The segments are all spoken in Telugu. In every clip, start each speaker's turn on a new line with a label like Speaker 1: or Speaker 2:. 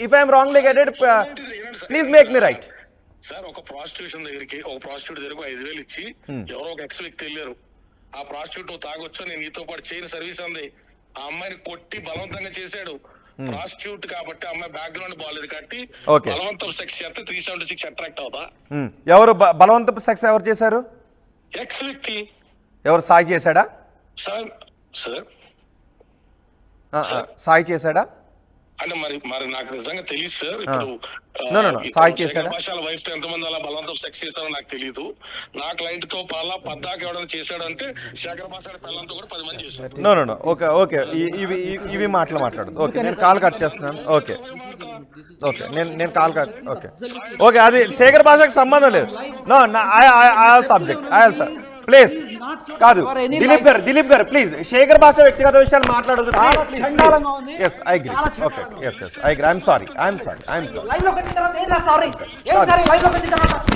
Speaker 1: if I am wrongly guided, please make me right.
Speaker 2: Sir ఒక ప్రాస్టిట్యూషన్ దగ్గరికి ఒక ప్రాస్టిట్యూట్ దగ్గరకు 5,000 ఇచ్చి ఎవరో ఒక ఎక్స్ వ్యక్తి వెళ్ళారు. ఆ ప్రాస్టిట్యూట్ తాగొచ్చు, నేను నీతో పాటు చేయని సర్వీస్ అంది. ఆ అమ్మాయిని కొట్టి బలవంతంగా చేశాడు. ప్రాస్టిట్యూట్ కాబట్టి అమ్మాయి బ్యాక్గ్రౌండ్ బాగాలేదు కాబట్టి బలవంతం సెక్స్ చేస్తే 376 అట్రాక్ట్ అవుతా.
Speaker 1: ఎవరు బలవంతపు సెక్స్ ఎవరు చేశారు?
Speaker 2: ఎక్స్ వ్యక్తి.
Speaker 1: ఎవరు? సాయి చేశాడా?
Speaker 2: సార్
Speaker 1: సాయి చేశాడా
Speaker 2: అంటే మరి నాకు నిజంగా తెలియదు సార్. ఇప్పుడు
Speaker 1: సాయి చేశాడా?
Speaker 2: భాషల వైఫ్ తో ఎంతమంది అలా బలవంతం సెక్స్ చేశారో నాకు తెలియదు. నా క్లయింట్ తో పద్దాకి ఎవరైనా చేశాడు అంటే శేఖర్ భాష పిల్లలతో కూడా 10 మంది చేశారు.
Speaker 1: ఓకే ఇవి మాట్లాడదు. ఓకే, నేను కాల్ కట్ చేస్తున్నాను. ఓకే నేను కాల్ కట్. ఓకే అది శేఖర్ భాషకు సంబంధం లేదు. సబ్జెక్ట్ ప్లీజ్ కాదు. దిలీప్ గారు ప్లీజ్ శేఖర్ భాష వ్యక్తిగత విషయాలు మాట్లాడదు.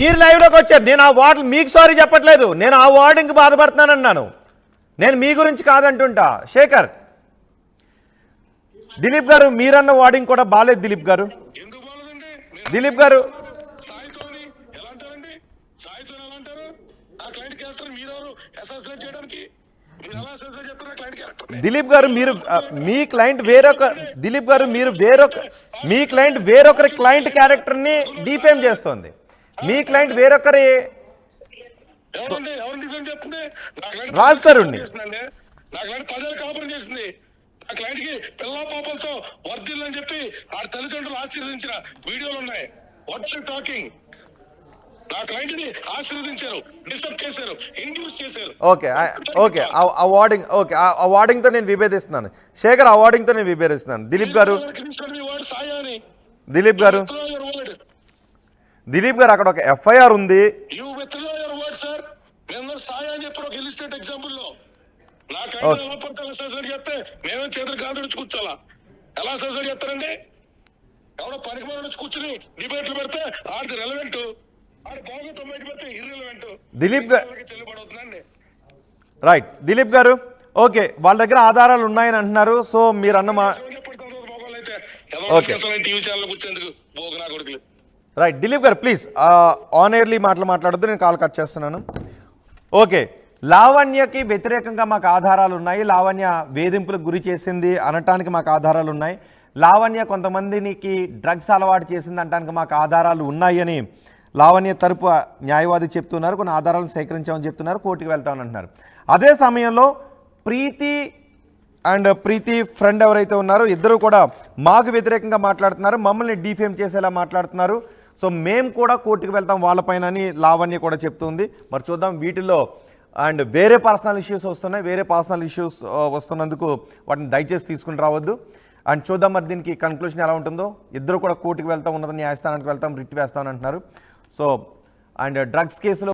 Speaker 1: మీరు లైవ్ లోకి వచ్చారు. నేను ఆ వార్డు మీకు సారీ చెప్పట్లేదు. నేను ఆ వార్డుకి బాధపడుతున్నానన్నాను. నేను మీ గురించి కాదంటుంటా. శేఖర్, దిలీప్ గారు మీరన్న వార్డింగ్ కూడా బాలేదు. దిలీప్ గారు మీరు మీ క్లయింట్ వేరొకరి క్లయింట్ క్యారెక్టర్ ని డిఫేమ్ చేస్తోంది. మీ క్లయింట్ వేరొకరి రాజుతారుణ్ణి
Speaker 2: పిల్ల పాపలతో వర్ధిల్లని చెప్పి ఆ తల్లిదండ్రులు ఆశీర్వదించిన వీడియోలు ఉన్నాయి. Watts talking? నా క్లయింట్ ని ఆశీర్వదించారు, డిస్టర్బ్ చేశారు, ఇండ్యూస్ చేశారు.
Speaker 1: అవార్డింగ్ తో నేను విభేదిస్తున్నాను. శేఖర్, అవార్డింగ్ తో నేను విభేదిస్తున్నాను. దిలీప్ గారు అక్కడ ఒక ఎఫ్ఐఆర్ ఉంది.
Speaker 2: నా క్లయింట్ ఎలా పడతా సస్పెండ్ చేస్తే మేమే చేతులు కాదు కూర్చోాలా? ఎలా సస్పెండ్ చేస్తారండి? ఎవరో పనికి మన నుంచి కూర్చుని డిబేట్లు పెడితే ఆడిది రెలవెంట్,
Speaker 1: దిలీప్ గారు ఓకే, వాళ్ళ దగ్గర ఆధారాలు ఉన్నాయని అంటున్నారు. సో మీరు అన్న రైట్. దిలీప్ గారు ప్లీజ్ ఆన్ ఎయిర్లీ మాట్లాడొద్దు. నేను కాల్ కట్ చేస్తున్నాను. ఓకే, లావణ్యకి వ్యతిరేకంగా మాకు ఆధారాలు ఉన్నాయి. లావణ్య వేధింపులకు గురి చేసింది అనటానికి మాకు ఆధారాలు ఉన్నాయి. లావణ్య కొంతమందికి డ్రగ్స్ అలవాటు చేసింది అనటానికి మాకు ఆధారాలు ఉన్నాయి అని లావణ్య తరపు న్యాయవాది చెప్తున్నారు. కొన్ని ఆధారాలను సేకరించామని చెప్తున్నారు. కోర్టుకు వెళ్తామని అంటున్నారు. అదే సమయంలో ప్రీతి ఫ్రెండ్ ఎవరైతే ఉన్నారో ఇద్దరు కూడా మాకు వ్యతిరేకంగా మాట్లాడుతున్నారు, మమ్మల్ని డిఫేమ్ చేసేలా మాట్లాడుతున్నారు. సో మేము కూడా కోర్టుకు వెళ్తాం వాళ్ళపైన అని లావణ్య కూడా చెప్తుంది. మరి చూద్దాం వీటిల్లో వేరే పర్సనల్ ఇష్యూస్ వస్తున్నాయి. వేరే పర్సనల్ ఇష్యూస్ వస్తున్నందుకు వాటిని దయచేసి తీసుకుని రావద్దు. చూద్దాం మరి దీనికి కన్క్లూషన్ ఎలా ఉంటుందో. ఇద్దరు కూడా కోర్టుకు వెళ్తాం, ఉన్నత న్యాయస్థానానికి వెళ్తాం, రిట్ వేస్తామని అంటున్నారు. సో డ్రగ్స్ కేసులో